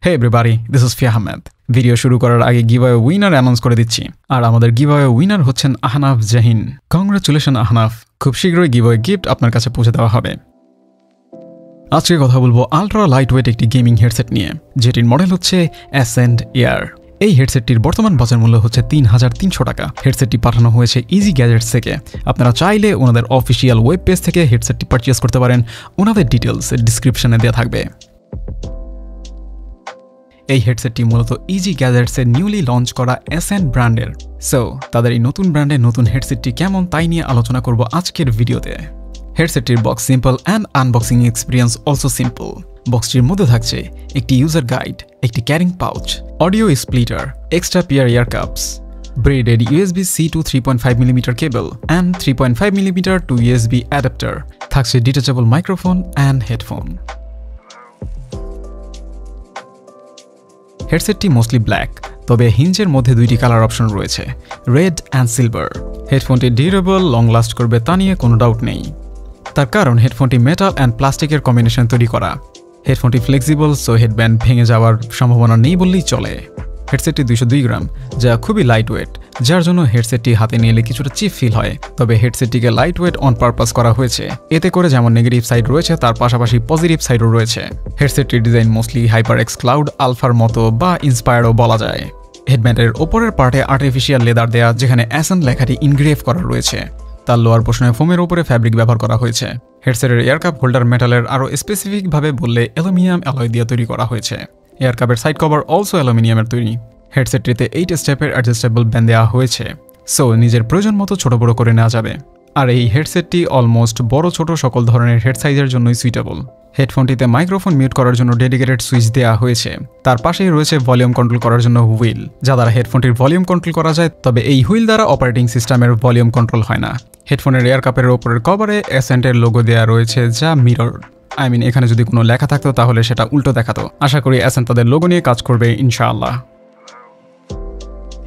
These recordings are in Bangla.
Hey everybody, this is Fia Ahmed. Video শুরু করার আগে গিভঅ্যাওয়ে উইনার অ্যানাউন্স করে দিচ্ছি। আর আমাদের গিভঅ্যাওয়ে উইনার হচ্ছেন আহনাফ জাহিন। কংগ্রাচুলেশন আহনাফ, খুব শীঘ্রই গিভঅ্যাওয়ে গিফট আপনার কাছে পৌঁছে দেওয়া হবে। আজকে কথা বলবো আলট্রা লাইটওয়েট একটি গেমিং হেডসেট নিয়ে, যেটির মডেল হচ্ছে অ্যাসেন্ট এয়ার। এই হেডসেটটির বর্তমান বাজার মূল্য হচ্ছে ৩৩০০ টাকা। হেডসেটটি পাঠানো হয়েছে ইজি গ্যাজেটস থেকে। আপনারা চাইলে ওনাদের অফিসিয়াল ওয়েব পেজ থেকে হেডসেটটি পারচেজ করতে পারেন। ওনাদের ডিটেলস ডিসক্রিপশনে দেওয়া থাকবে। এই হেডসেটটি মূলত ইজি গ্যাজেটসের নিউলি লঞ্চ করা অ্যাসেন্ট ব্র্যান্ডের। সো তাদের এই নতুন ব্র্যান্ডের নতুন হেডসেটটি কেমন তাই নিয়ে আলোচনা করব আজকের ভিডিওতে। হেডসেটটির box simple and unboxing experience also simple. বক্সটির মধ্যে থাকছে একটি ইউজার গাইড, একটি carrying pouch, audio splitter, extra pair ear cups, braided USB-C to 3.5mm cable and 3.5mm to USB adapter. থাকছে ডিটাচেবল মাইক্রোফোন অ্যান্ড হেডফোন। হেডসেটটি মোস্টলি ব্ল্যাক, তবে হিঞ্জের মধ্যে দুইটি কালার অপশন রয়েছে, রেড অ্যান্ড সিলভার। হেডফোনটি ডিউরেবল, লং লাস্ট করবে তা নিয়ে কোনো ডাউট নেই। তার কারণ হেডফোনটি মেটাল অ্যান্ড প্লাস্টিকের কম্বিনেশন তৈরি করা। হেডফোনটি ফ্লেক্সিবল, সো হেডব্যান্ড ভেঙে যাওয়ার সম্ভাবনা নেই বললেই চলে। হেডসেটটি 202 গ্রাম, যা খুবই লাইট ওয়েট, যার জন্য হেডসেটটি হাতে নিলে কিছুটা চিপ ফিল হয়। তবে হেডসেটটিকে লাইট ওয়েট অন পারপাস করা হয়েছে। এতে করে যেমন নেগেটিভ সাইড রয়েছে, তার পাশাপাশি পজিটিভ সাইডও রয়েছে। হেডসেটটির ডিজাইন মোস্টলি HyperX Cloud আলফার মতো বা ইন্সপায়ার্ডও বলা যায়। হেডব্যান্ডের ওপরের পার্টে আর্টিফিশিয়াল লেদার দেয়া, যেখানে অ্যাসেন্ট লেখাটি ইনগ্রেভ করা রয়েছে। তার লোয়ার পোর্শনে ফোমের উপরে ফ্যাব্রিক ব্যবহার করা হয়েছে। হেডসেটের এয়ারকাপ হোল্ডার মেটালের, আরও স্পেসিফিকভাবে বললে অ্যালুমিনিয়াম অ্যালয় দিয়ে তৈরি করা হয়েছে। এয়ারকাপের সাইড কভার অলসো অ্যালুমিনিয়ামের তৈরি। হেডসেটটিতে 8 স্টেপের অ্যাডজাস্টেবল ব্যান্ড দেওয়া হয়েছে, সো নিজের প্রয়োজন মতো ছোট বড় করে নেওয়া যাবে। আর এই হেডসেটটি অলমোস্ট বড় ছোট সকল ধরনের হেড সাইজের জন্যই সুইটেবল। হেডফোনটিতে মাইক্রোফোন মিউট করার জন্য ডেডিকেটেড সুইচ দেওয়া হয়েছে। তার পাশেই রয়েছে ভলিউম কন্ট্রোল করার জন্য হুইল, যা দ্বারা হেডফোনটির ভলিউম কন্ট্রোল করা যায়। তবে এই হুইল দ্বারা অপারেটিং সিস্টেমের ভলিউম কন্ট্রোল হয় না। হেডফোনের এয়ার কাপের ওপরের কভারে অ্যাসেন্টের লোগো দেওয়া রয়েছে, যা মিরর। এখানে যদি কোনো লেখা থাকতো তাহলে সেটা উল্টো দেখাতো। আশা করি অ্যাসেন্ট তাদের লোগো নিয়ে কাজ করবে ইনশাআল্লাহ।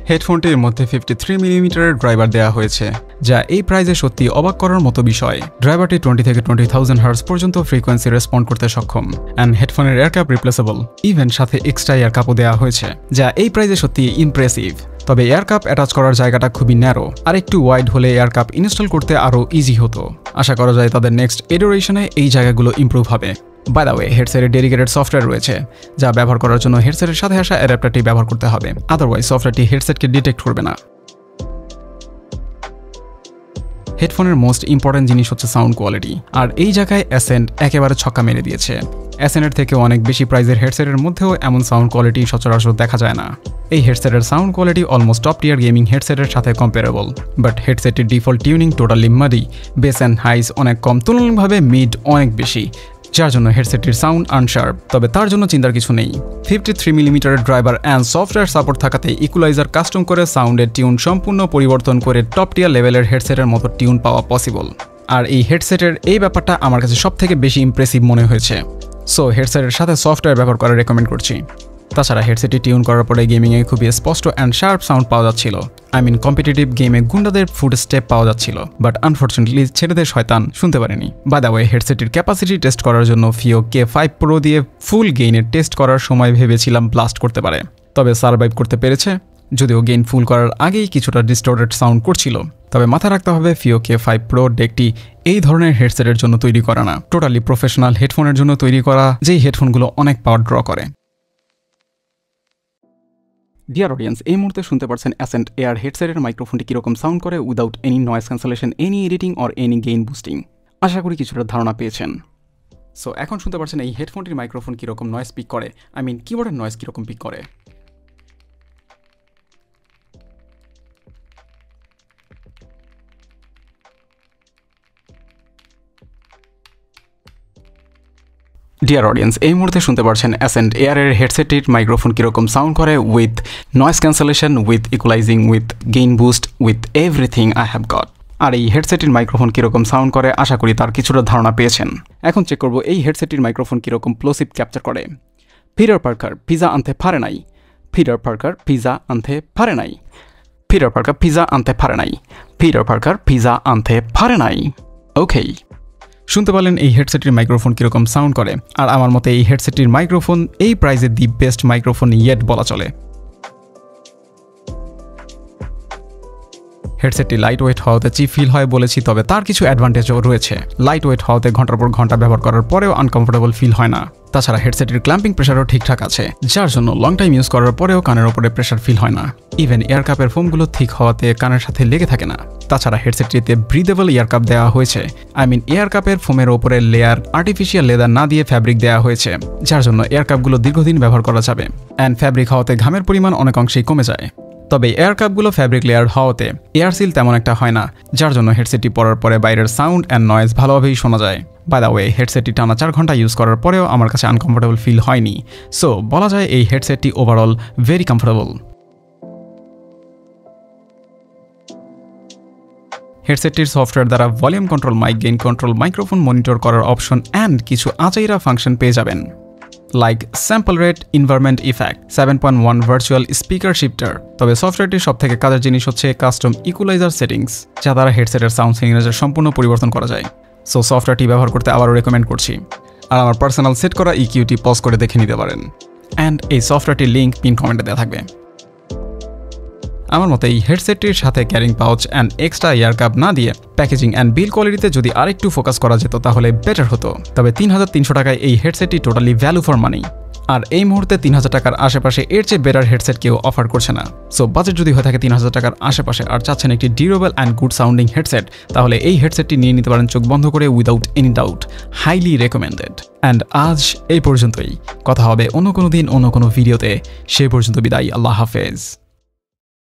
হেডফোনটির মধ্যে 53mm ড্রাইভার দেওয়া হয়েছে, যা এই প্রাইজে সত্যি অবাক করার মতো বিষয়। ড্রাইভারটি 20 থেকে 20,000 হার্জ পর্যন্ত ফ্রিকোয়েন্সি রেসপন্ড করতে সক্ষম। অ্যান্ড হেডফোনের এয়ারকাপ রিপ্লেসেবল, ইভেন সাথে এক্সট্রা এয়ারকাপও দেওয়া হয়েছে, যা এই প্রাইজে সত্যি ইমপ্রেসিভ। তবে এয়ারকাপ অ্যাটাচ করার জায়গাটা খুবই ন্যারো, আর একটু ওয়াইড হলে এয়ারকাপ ইনস্টল করতে আরও ইজি হতো। আশা করা যায় তাদের নেক্সট এডোরেশনে এই জায়গাগুলো ইমপ্রুভ হবে। বাই দ্য ওয়ে, হেডসেটের ডেডিকেটেড সফটওয়্যার রয়েছে, যা ব্যবহার করার জন্য হেডসেটের সাথে আসা অ্যাডাপ্টারটি ব্যবহার করতে হবে। আদারওয়াইজ সফটওয়্যারটি হেডসেটকে ডিটেক্ট করবে না। হেডফোনের মোস্ট ইম্পর্টেন্ট জিনিস হচ্ছে সাউন্ড কোয়ালিটি, আর এই জায়গায় অ্যাসেন্ট একেবারে ছক্কা মেরে দিয়েছে। অ্যাসেন্টের থেকে অনেক বেশি প্রাইজের হেডসেটের মধ্যেও এমন সাউন্ড কোয়ালিটি সচরাচর দেখা যায় না। এই হেডসেটের sound quality almost top tier gaming হেডসেটের সাথে কম্পারেবল। বাট হেডসেটটির default tuning totally muddy, bass and highs অনেক কম, তুলনামূলকভাবে মিড অনেক বেশি, যার জন্য হেডসেটটির সাউন্ড আনশার্প। তবে তার জন্য চিন্তার কিছু নেই। 53mm driver and software support থাকাতে ইকুলাইজার কাস্টম করে সাউন্ডের টিউন সম্পূর্ণ পরিবর্তন করে টপ টিয়ার লেভেলের হেডসেটের মতো টিউন পাওয়া পসিবল। আর এই হেডসেটের এই ব্যাপারটা আমার কাছে সবথেকে বেশি ইমপ্রেসিভ মনে হয়েছে। সো হেডসেটের সাথে সফটওয়্যার ব্যবহার করা রেকমেন্ড করছি। তাছাড়া হেডসেটটি টিউন করার পরে গেমিংয়ে খুবই স্পষ্ট অ্যান্ড শার্প সাউন্ড পাওয়া যাচ্ছিল। কম্পিটিটিভ গেমে গুন্ডাদের ফুড স্টেপ পাওয়া যাচ্ছিল, বাট আনফর্চুনেটলি ছেলেদের শয়তান শুনতে পারেনি। বাই দ্য ওয়ে, হেডসেটটির ক্যাপাসিটি টেস্ট করার জন্য ফিও K5 Pro দিয়ে ফুল গেইনের টেস্ট করার সময় ভেবেছিলাম ব্লাস্ট করতে পারে, তবে সার্ভাইভ করতে পেরেছে। যদিও গেইন ফুল করার আগেই কিছুটা ডিস্টর্টেড সাউন্ড করছিল। তবে মাথায় রাখতে হবে ফিও K5 Pro ডেকটি এই ধরনের হেডসেটের জন্য তৈরি করা না, টোটালি প্রফেশনাল হেডফোনের জন্য তৈরি করা, যেই হেডফোনগুলো অনেক পাওয়ার ড্র করে। ডিয়ার অডিয়েন্স, এই মুহূর্তে শুনতে পারছেন অ্যাসেন্ট এয়ার হেডসেটের মাইক্রোফোনটি কীরকম সাউন্ড করে without any noise cancellation, any editing or any gain boosting. আশা করি কিছুটা ধারণা পেয়েছেন। সো এখন শুনতে পারছেন এই হেডফোনটির মাইক্রোফোন কীরকম নয়েজ পিক করে, কিবোর্ডের নয়েজ কীরকম পিক করে। ডিয়ার অডিয়েন্স, এই মুহূর্তে শুনতে পারছেন অ্যাসেন্ট এয়ারের হেডসেটটির মাইক্রোফোন কীরকম সাউন্ড করে with noise cancellation, with equalising, with gain boost, with everything I have got. আর এই হেডসেটটির মাইক্রোফোন কীরকম সাউন্ড করে আশা করি তার কিছুটা ধারণা পেয়েছেন। এখন চেক করব এই হেডসেটটির মাইক্রোফোন কীরকম প্লোসিভ ক্যাপচার করে। পিটার পার্কার পিজা আনতে পারে নাই, পিটার পার্কার পিজা আনতে পারে নাই, পিটার পার্কার পিজা আনতে পারে নাই, পিটার পার্কার পিজা আনতে পারে নাই। ওকে, শুনতে পারলেন এই হেডসেটটির মাইক্রোফোন কীরকম সাউন্ড করে, আর আমার মতে এই হেডসেটটির মাইক্রোফোন এই প্রাইজে দি বেস্ট মাইক্রোফোন ইয়েট বলা চলে। হেডসেটটি লাইট ওয়েট হওয়াতে চিপ ফিল হয় বলেছি, তবে তার কিছু অ্যাডভান্টেজও রয়েছে। লাইট ওয়েট হওয়াতে ঘন্টার পর ঘন্টা ব্যবহার করার পরেও আনকমফোর্টেবল ফিল হয় না। তাছাড়া হেডসেটের ক্ল্যাম্পিং প্রেশারও ঠিকঠাক আছে, যার জন্য লং টাইম ইউজ করার পরেও কানের ওপরে প্রেশার ফিল হয় না। ইভেন এয়ার কাপের ফোমগুলো ঠিক হওয়াতে কানের সাথে লেগে থাকে না। তাছাড়া হেডসেটটিতে ব্রিদেবল এয়ার কাপ দেওয়া হয়েছে। এয়ার কাপের ফোমের ওপরে লেয়ার আর্টিফিশিয়াল লেদার না দিয়ে ফ্যাব্রিক দেওয়া হয়েছে, যার জন্য এয়ার কাপগুলো দীর্ঘদিন ব্যবহার করা যাবে। অ্যান্ড ফ্যাব্রিক হওয়াতে ঘামের পরিমাণ অনেক অংশেই কমে যায়। তবে এয়ার কাপগুলো ফ্যাব্রিক লেয়ার হওয়াতে এয়ার সিল তেমন একটা হয় না, যার জন্য হেডসেটটি পরার পরে বাইরের সাউন্ড অ্যান্ড নয়েজ ভালোভাবেই শোনা যায়। বাই দ্য ওয়ে, হেডসেটটি টানা 4 ঘন্টা ইউজ করার পরেও আমার কাছে আনকমফোর্টেবল ফিল হয়নি। সো বলা যায় এই হেডসেটটি ওভারঅল ভেরি কমফোর্টেবল। হেডসেটটির সফটওয়্যার দ্বারা volume control, mic gain control, microphone monitor করার অপশন অ্যান্ড কিছু আচাইরা ফাংশন পেয়ে যাবেন, like sample rate, environment effect, 7.1 virtual speaker shifter. তবে সফটওয়্যারটির সব থেকে কাজের জিনিস হচ্ছে কাস্টম ইকুয়ালাইজার সেটিংস, যা দ্বারা হেডসেটের সাউন্ড সিগনেচার সম্পূর্ণ পরিবর্তন করা যায়। সো সফটওয়্যারটি ব্যবহার করতে আবারও রেকমেন্ড করছি, আর আমার পার্সোনাল সেট করা ইকিউটি পজ করে দেখে নিতে পারেন। অ্যান্ড এই সফটওয়্যারটির লিঙ্ক পিন কমেন্টে দেওয়া থাকবে। আমার মতে এই হেডসেটটির সাথে carrying pouch and extra air cup না দিয়ে প্যাকেজিং অ্যান্ড বিল কোয়ালিটিতে যদি আরেকটু ফোকাস করা যেত তাহলে বেটার হতো। তবে 3300 টাকায় এই হেডসেটটি টোটালি ভ্যালু ফর মানি, আর এই মুহূর্তে 3000 টাকার আশেপাশে এর চেয়ে বেটার হেডসেট কেউ অফার করছে না। সো বাজেট যদি হয়ে থাকে 3000 টাকার আশেপাশে আর চাচ্ছেন একটি durable and good sounding headset, তাহলে এই হেডসেটটি নিয়ে নিতে পারেন চোখ বন্ধ করে, without any doubt. Highly recommended. And আজ এই পর্যন্তই। কথা হবে অন্য কোনো দিন অন্য কোনো ভিডিওতে। সে পর্যন্ত বিদায়। আল্লাহ হাফেজ।